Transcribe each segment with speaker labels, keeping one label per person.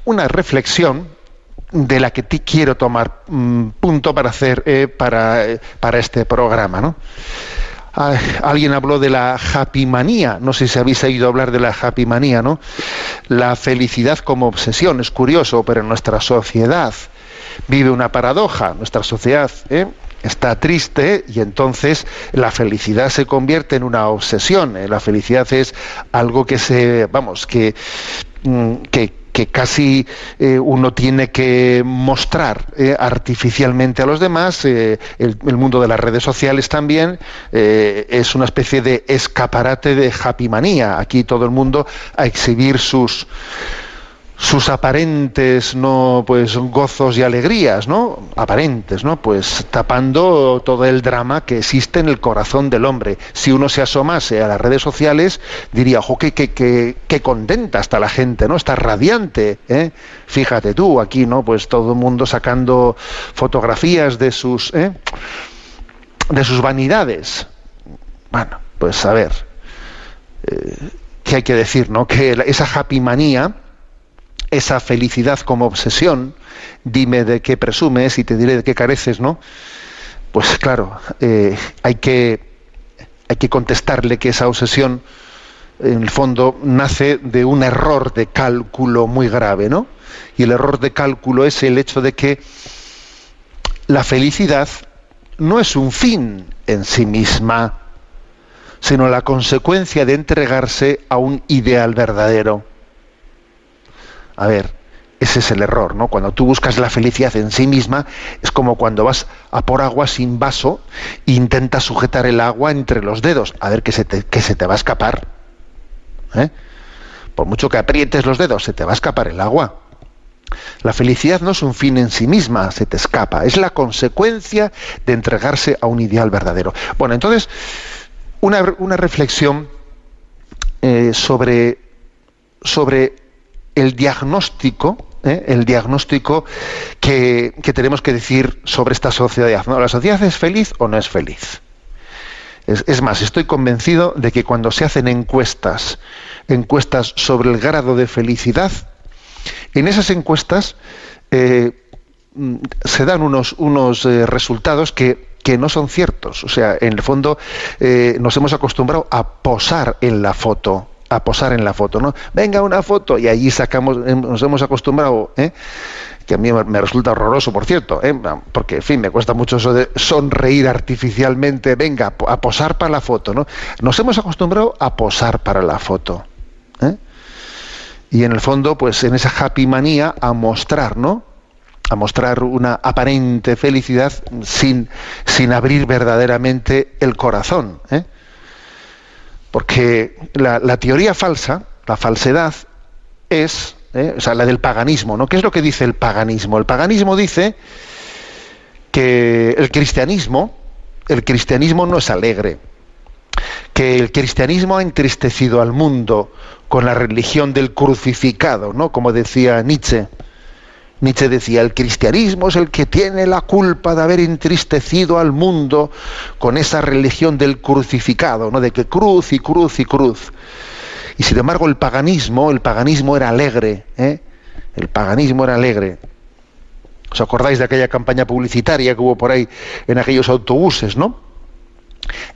Speaker 1: una reflexión de la que quiero tomar punto para hacer para este programa, ¿no? Alguien habló de la happy manía, no sé si habéis oído hablar de la happy manía, ¿no? La felicidad como obsesión, es curioso, pero en nuestra sociedad vive una paradoja. Nuestra sociedad está triste y entonces la felicidad se convierte en una obsesión. La felicidad es algo que que casi uno tiene que mostrar artificialmente a los demás. El mundo de las redes sociales también es una especie de escaparate de happy manía. Aquí todo el mundo a exhibir sus aparentes gozos y alegrías, ¿no? Aparentes, ¿no? Pues tapando todo el drama que existe en el corazón del hombre. Si uno se asomase a las redes sociales, diría, ojo, qué contenta está la gente, ¿no? Está radiante, ¿eh? Fíjate tú, aquí, ¿no? Pues todo el mundo sacando fotografías de sus vanidades. Bueno, pues a ver, ¿qué hay que decir, no? Que esa happy manía, esa felicidad como obsesión, dime de qué presumes y te diré de qué careces, ¿no? Pues claro, hay que contestarle que esa obsesión, en el fondo, nace de un error de cálculo muy grave, ¿no? Y el error de cálculo es el hecho de que la felicidad no es un fin en sí misma, sino la consecuencia de entregarse a un ideal verdadero. A ver, ese es el error, ¿no? Cuando tú buscas la felicidad en sí misma, es como cuando vas a por agua sin vaso e intentas sujetar el agua entre los dedos, a ver que se te va a escapar. Por mucho que aprietes los dedos, se te va a escapar el agua. La felicidad no es un fin en sí misma, se te escapa, es la consecuencia de entregarse a un ideal verdadero. Bueno, entonces, una reflexión sobre el diagnóstico que tenemos que decir sobre esta sociedad, ¿no? ¿La sociedad es feliz o no es feliz? Es más, estoy convencido de que cuando se hacen encuestas sobre el grado de felicidad, en esas encuestas se dan unos resultados que no son ciertos. O sea, en el fondo nos hemos acostumbrado a posar en la foto, ¿no? Venga, una foto, y allí nos hemos acostumbrado, que a mí me resulta horroroso, por cierto, porque, en fin, me cuesta mucho eso de sonreír artificialmente, venga, a posar para la foto, ¿no? Nos hemos acostumbrado a posar para la foto, y en el fondo, pues en esa happy manía, a mostrar, ¿no? A mostrar una aparente felicidad sin abrir verdaderamente el corazón, Porque la teoría falsa, la falsedad, es, o sea, la del paganismo, ¿no? ¿Qué es lo que dice el paganismo? El paganismo dice que el cristianismo no es alegre, que el cristianismo ha entristecido al mundo con la religión del crucificado, ¿no? Como decía Nietzsche. Nietzsche decía, el cristianismo es el que tiene la culpa de haber entristecido al mundo con esa religión del crucificado, ¿no? De que cruz y cruz y cruz. Y sin embargo el paganismo era alegre, El paganismo era alegre. ¿Os acordáis de aquella campaña publicitaria que hubo por ahí en aquellos autobuses, ¿no?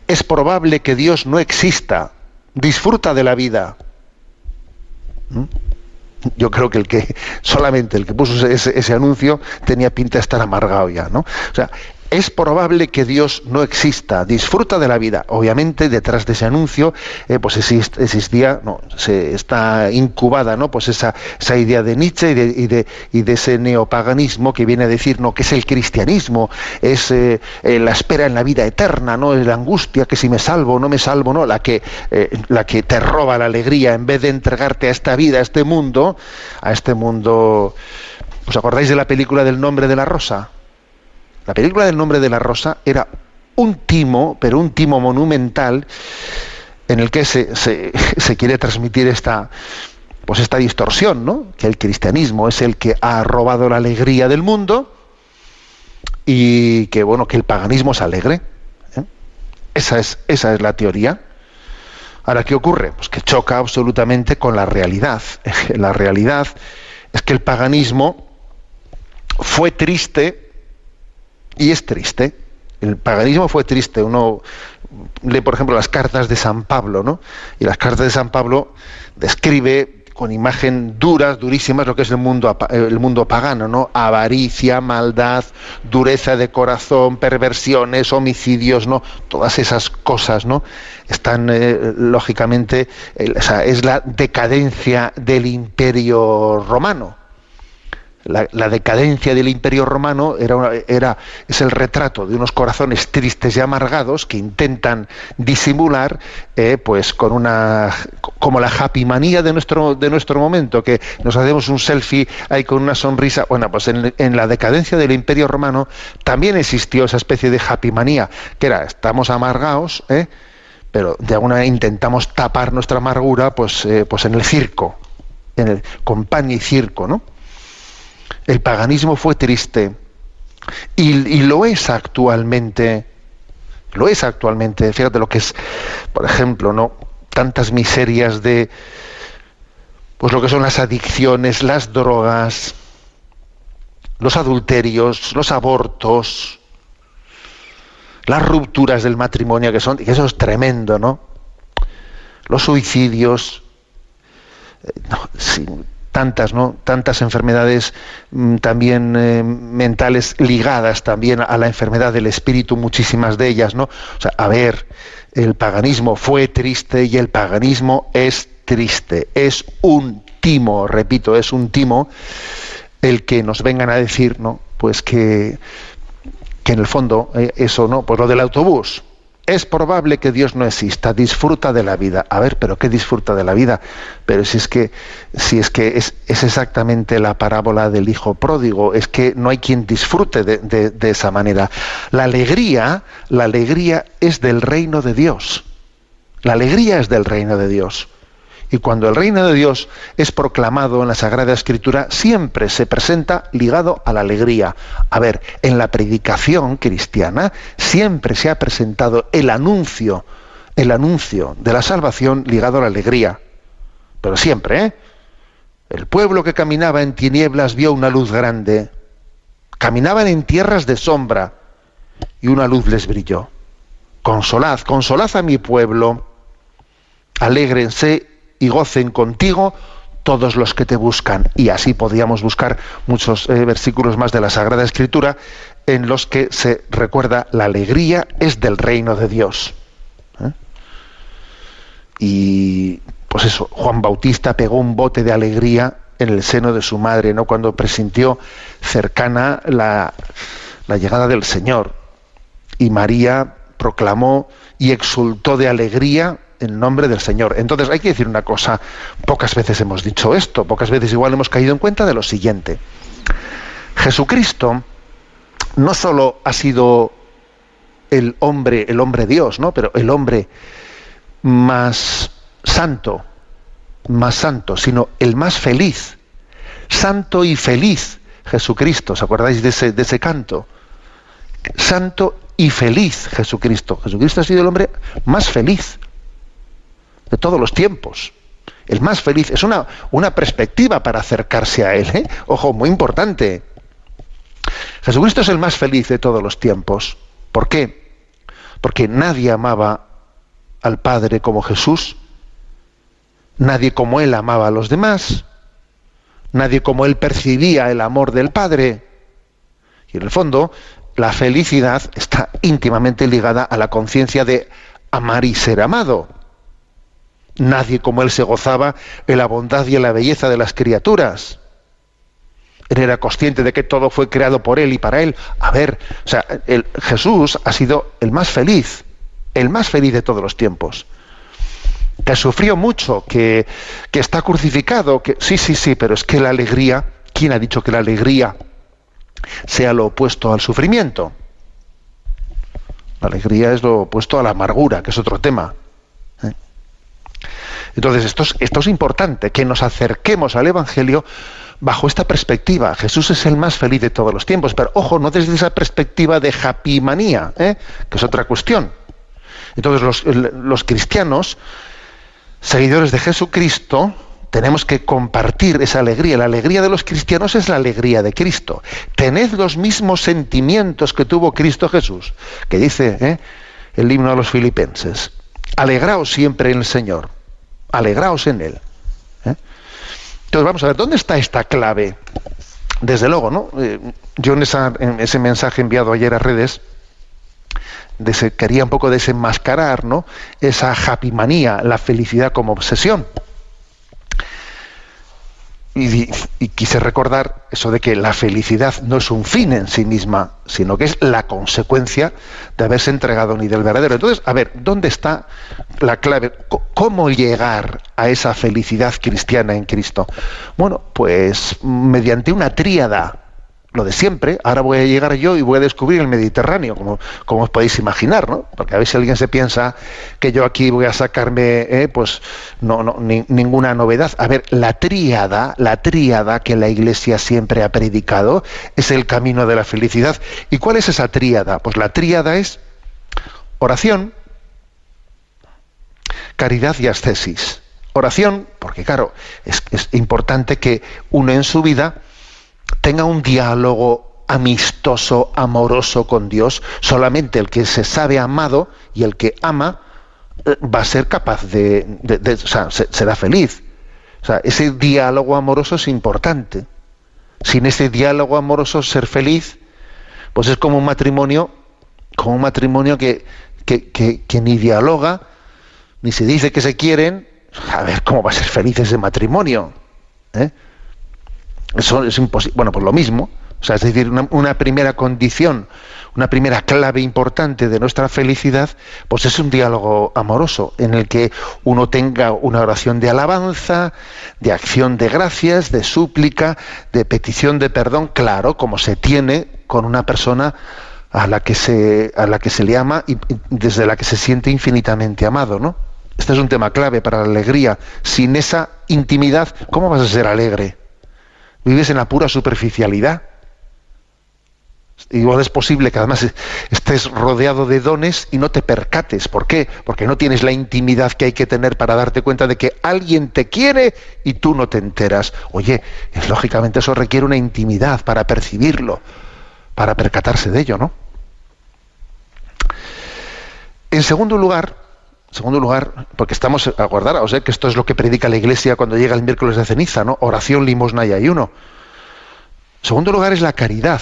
Speaker 1: Es probable que Dios no exista, disfruta de la vida. Yo creo que solamente el que puso ese anuncio tenía pinta de estar amargado ya, ¿no? O sea, es probable que Dios no exista, disfruta de la vida. Obviamente detrás de ese anuncio pues existía, no, está incubada, ¿no? Pues esa idea de Nietzsche y de ese neopaganismo que viene a decir, no, que es el cristianismo, es la espera en la vida eterna, no, es la angustia, que si me salvo o no me salvo, no, la que te roba la alegría en vez de entregarte a esta vida, a este mundo. ¿Os acordáis de la película del Nombre de la Rosa? La película del Nombre de la Rosa era un timo, pero un timo monumental, en el que se quiere transmitir esta distorsión, ¿no? Que el cristianismo es el que ha robado la alegría del mundo y que el paganismo es alegre. Esa es la teoría. Ahora, ¿qué ocurre? Pues que choca absolutamente con la realidad. La realidad es que el paganismo fue triste y es triste. El paganismo fue triste. Uno lee, por ejemplo, las cartas de San Pablo, ¿no? Y las cartas de San Pablo describe con imagen durísimas, lo que es el mundo pagano, ¿no? Avaricia, maldad, dureza de corazón, perversiones, homicidios, ¿no? Todas esas cosas, ¿no? Están, lógicamente, o sea, es la decadencia del Imperio Romano. La decadencia del Imperio Romano es el retrato de unos corazones tristes y amargados que intentan disimular, pues con como la happy manía de nuestro momento, que nos hacemos un selfie ahí con una sonrisa. Bueno, pues en la decadencia del Imperio Romano también existió esa especie de happy manía, que era, estamos amargados, pero de alguna manera intentamos tapar nuestra amargura, pues en el circo, con pan y circo, ¿no? El paganismo fue triste y lo es actualmente. Lo es actualmente. Fíjate lo que es, por ejemplo, ¿no? Tantas miserias de, pues lo que son las adicciones, las drogas, los adulterios, los abortos, las rupturas del matrimonio, que eso es tremendo, ¿no? Los suicidios, sí, tantas enfermedades también mentales ligadas también a la enfermedad del espíritu, muchísimas de ellas, ¿no? O sea, a ver, el paganismo fue triste y el paganismo es triste. Es un timo, repito, es un timo el que nos vengan a decir, ¿no? Pues que en el fondo eso, ¿no? Pues lo del autobús. Es probable que Dios no exista, disfruta de la vida. A ver, ¿pero qué disfruta de la vida? Pero si es que es exactamente la parábola del hijo pródigo, es que no hay quien disfrute de esa manera. La alegría es del reino de Dios. La alegría es del reino de Dios. Y cuando el reino de Dios es proclamado en la Sagrada Escritura, siempre se presenta ligado a la alegría. A ver, en la predicación cristiana siempre se ha presentado el anuncio de la salvación ligado a la alegría. Pero siempre, El pueblo que caminaba en tinieblas vio una luz grande. Caminaban en tierras de sombra y una luz les brilló. Consolad a mi pueblo, alégrense y gocen contigo todos los que te buscan. Y así podríamos buscar muchos versículos más de la Sagrada Escritura en los que se recuerda la alegría es del reino de Dios. Y pues eso, Juan Bautista pegó un bote de alegría en el seno de su madre, ¿no? Cuando presintió cercana la llegada del Señor. Y María proclamó y exultó de alegría en nombre del Señor. Entonces hay que decir una cosa, pocas veces hemos dicho esto, pocas veces igual hemos caído en cuenta de lo siguiente. Jesucristo no solo ha sido el hombre Dios, ¿no? Pero el hombre más santo, sino el más feliz. Santo y feliz Jesucristo. ¿Os acordáis de ese canto? Santo y feliz Jesucristo. Jesucristo ha sido el hombre más feliz de todos los tiempos. El más feliz. Es una perspectiva para acercarse a él, ¿eh? Ojo, muy importante. Jesucristo es el más feliz de todos los tiempos. ¿Por qué? Porque nadie amaba al Padre como Jesús, nadie como él amaba a los demás, nadie como él percibía el amor del Padre. Y en el fondo, la felicidad está íntimamente ligada a la conciencia de amar y ser amado. Nadie como él se gozaba en la bondad y en la belleza de las criaturas. Él era consciente de que todo fue creado por él y para él. A ver, o sea, Jesús ha sido el más feliz de todos los tiempos. Que sufrió mucho, que está crucificado, que sí, pero es que la alegría, ¿quién ha dicho que la alegría sea lo opuesto al sufrimiento? La alegría es lo opuesto a la amargura, que es otro tema. Entonces, esto es importante, que nos acerquemos al Evangelio bajo esta perspectiva. Jesús es el más feliz de todos los tiempos, pero ojo, no desde esa perspectiva de happy manía, que es otra cuestión. Entonces, los cristianos, seguidores de Jesucristo, Tenemos que compartir esa alegría. La alegría de los cristianos es la alegría de Cristo. Tened los mismos sentimientos que tuvo Cristo Jesús, que dice el himno a los filipenses. Alegraos siempre en el Señor. Alegraos en Él. Entonces vamos a ver, ¿dónde está esta clave? Desde luego, ¿no? Yo en ese mensaje enviado ayer a redes, quería un poco desenmascarar, ¿no?, esa happy manía, la felicidad como obsesión. Y quise recordar eso de que la felicidad no es un fin en sí misma, sino que es la consecuencia de haberse entregado a un ideal verdadero. Entonces, a ver, ¿dónde está la clave? ¿Cómo llegar a esa felicidad cristiana en Cristo? Bueno, pues mediante una tríada. Lo de siempre. Ahora voy a llegar yo y voy a descubrir el Mediterráneo, como os podéis imaginar, ¿no? Porque a ver si alguien se piensa que yo aquí voy a sacarme, pues ninguna novedad. A ver, la tríada que la Iglesia siempre ha predicado es el camino de la felicidad. ¿Y cuál es esa tríada? Pues la tríada es oración, caridad y ascesis. Oración, porque claro, es importante que uno en su vida tenga un diálogo amistoso, amoroso con Dios. Solamente el que se sabe amado y el que ama va a ser capaz o sea, será feliz. O sea, ese diálogo amoroso es importante. Sin ese diálogo amoroso, ser feliz, pues es como un matrimonio que ni dialoga, ni se dice que se quieren. A ver, ¿cómo va a ser feliz ese matrimonio? Eso es imposible. Bueno, pues lo mismo. O sea, es decir, una primera condición, una primera clave importante de nuestra felicidad, pues es un diálogo amoroso en el que uno tenga una oración de alabanza, de acción de gracias, de súplica, de petición de perdón, claro, como se tiene con una persona a la que se le ama y desde la que se siente infinitamente amado, ¿no? Este es un tema clave para la alegría. Sin esa intimidad, ¿cómo vas a ser alegre? Vives en la pura superficialidad. Igual es posible que además estés rodeado de dones y no te percates. ¿Por qué? Porque no tienes la intimidad que hay que tener para darte cuenta de que alguien te quiere y tú no te enteras. Oye, lógicamente eso requiere una intimidad para percibirlo, para percatarse de ello, ¿no? En segundo lugar, porque estamos acordados, que esto es lo que predica la Iglesia cuando llega el miércoles de ceniza, ¿no? Oración, limosna y ayuno. En segundo lugar es la caridad,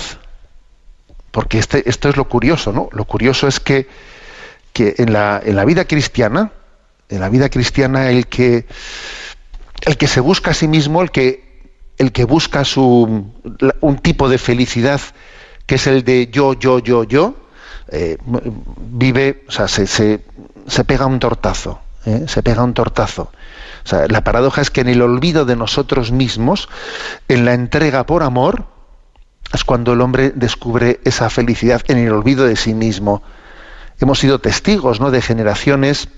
Speaker 1: porque esto es lo curioso, ¿no? Lo curioso es que en la vida cristiana, el que se busca a sí mismo, el que busca un tipo de felicidad que es el de yo, vive, o sea, se pega un tortazo, se pega un tortazo. O sea, la paradoja es que en el olvido de nosotros mismos, en la entrega por amor, es cuando el hombre descubre esa felicidad, en el olvido de sí mismo. Hemos sido testigos, ¿no?, de generaciones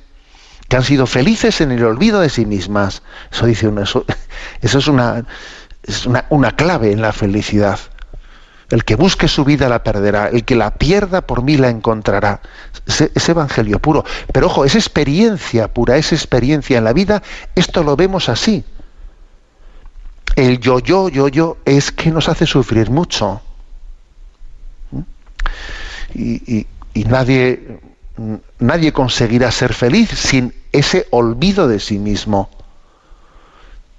Speaker 1: que han sido felices en el olvido de sí mismas. Eso dice uno, eso es una clave en la felicidad. El que busque su vida la perderá, el que la pierda por mí la encontrará. Es evangelio puro. Pero ojo, es experiencia pura, es experiencia en la vida. Esto lo vemos así. El yo es que nos hace sufrir mucho. Y nadie conseguirá ser feliz sin ese olvido de sí mismo.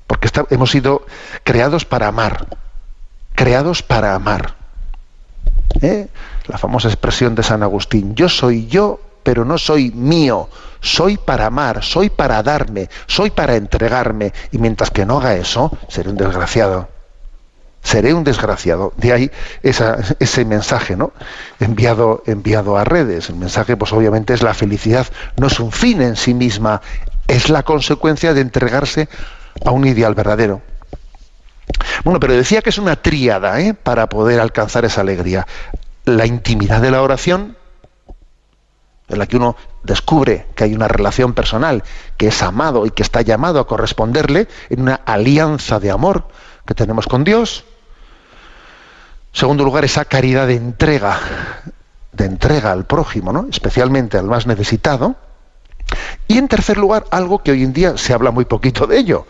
Speaker 1: Porque hemos sido creados para amar. Creados para amar. La famosa expresión de San Agustín: yo soy yo, pero no soy mío. Soy para amar, soy para darme, soy para entregarme. Y mientras que no haga eso, seré un desgraciado. Seré un desgraciado. De ahí ese mensaje, ¿no?, enviado a redes. El mensaje, pues obviamente, es la felicidad. No es un fin en sí misma, es la consecuencia de entregarse a un ideal verdadero. Bueno, pero decía que es una tríada, para poder alcanzar esa alegría. La intimidad de la oración, en la que uno descubre que hay una relación personal, que es amado y que está llamado a corresponderle en una alianza de amor que tenemos con Dios. En segundo lugar, esa caridad de entrega al prójimo, ¿no?, especialmente al más necesitado. Y en tercer lugar, algo que hoy en día se habla muy poquito de ello,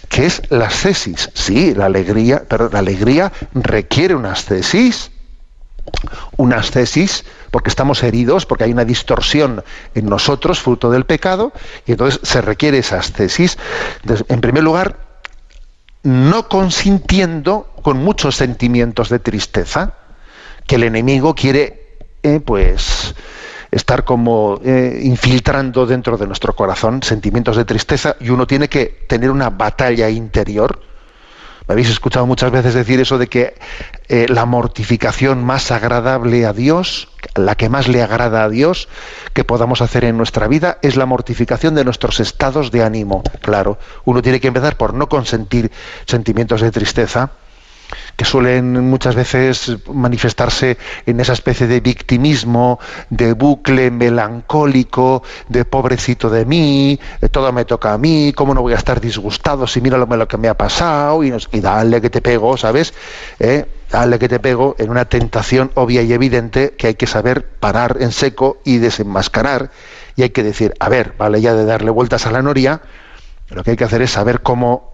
Speaker 1: que es la ascesis. Sí, la alegría requiere una ascesis, porque estamos heridos, porque hay una distorsión en nosotros, fruto del pecado, y entonces se requiere esa ascesis. Entonces, en primer lugar, no consintiendo con muchos sentimientos de tristeza, que el enemigo quiere, estar como infiltrando dentro de nuestro corazón sentimientos de tristeza, y uno tiene que tener una batalla interior. Me habéis escuchado muchas veces decir eso de que la mortificación más agradable a Dios, la que más le agrada a Dios que podamos hacer en nuestra vida, es la mortificación de nuestros estados de ánimo. Claro, uno tiene que empezar por no consentir sentimientos de tristeza, que suelen muchas veces manifestarse en esa especie de victimismo, de bucle melancólico, de pobrecito de mí, todo me toca a mí, cómo no voy a estar disgustado si mira lo que me ha pasado, y dale que te pego, ¿sabes? Dale que te pego, en una tentación obvia y evidente que hay que saber parar en seco y desenmascarar, y hay que decir, a ver, vale ya de darle vueltas a la noria, lo que hay que hacer es saber cómo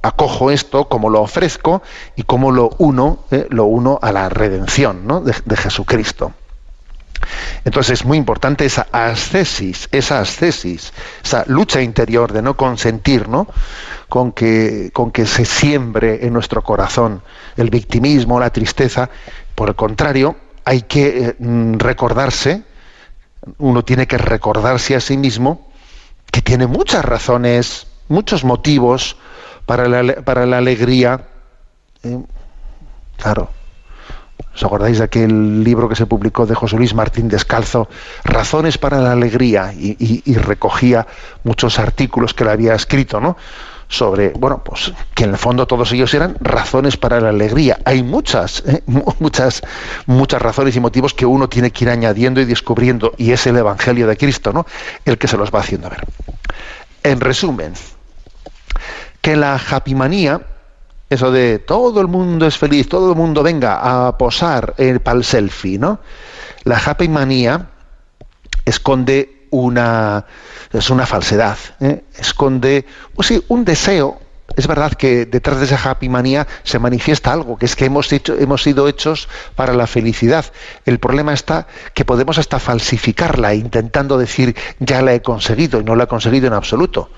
Speaker 1: acojo esto, cómo lo ofrezco y cómo lo uno a la redención, ¿no?, de Jesucristo. Entonces es muy importante esa ascesis, esa lucha interior de no consentir, ¿no?, con que se siembre en nuestro corazón el victimismo, la tristeza. Por el contrario, hay que recordarse, uno tiene que recordarse a sí mismo que tiene muchas razones, muchos motivos para la alegría. Claro, ¿os acordáis de aquel libro que se publicó de José Luis Martín Descalzo, Razones para la alegría? Y recogía muchos artículos que él había escrito, ¿no?, sobre, pues que en el fondo todos ellos eran razones para la alegría. Hay muchas razones y motivos que uno tiene que ir añadiendo y descubriendo, y es el Evangelio de Cristo, ¿no?, el que se los va haciendo ver. En resumen, que la happymanía, eso de todo el mundo es feliz, todo el mundo venga a posar para el selfie, ¿no? La happymanía esconde una falsedad, esconde, un deseo. Es verdad que detrás de esa happymanía se manifiesta algo, que es que hemos sido hechos para la felicidad. El problema está que podemos hasta falsificarla, intentando decir ya la he conseguido, y no la he conseguido en absoluto.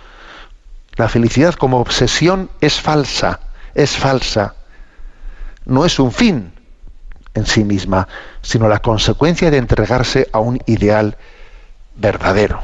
Speaker 1: La felicidad como obsesión es falsa. No es un fin en sí misma, sino la consecuencia de entregarse a un ideal verdadero.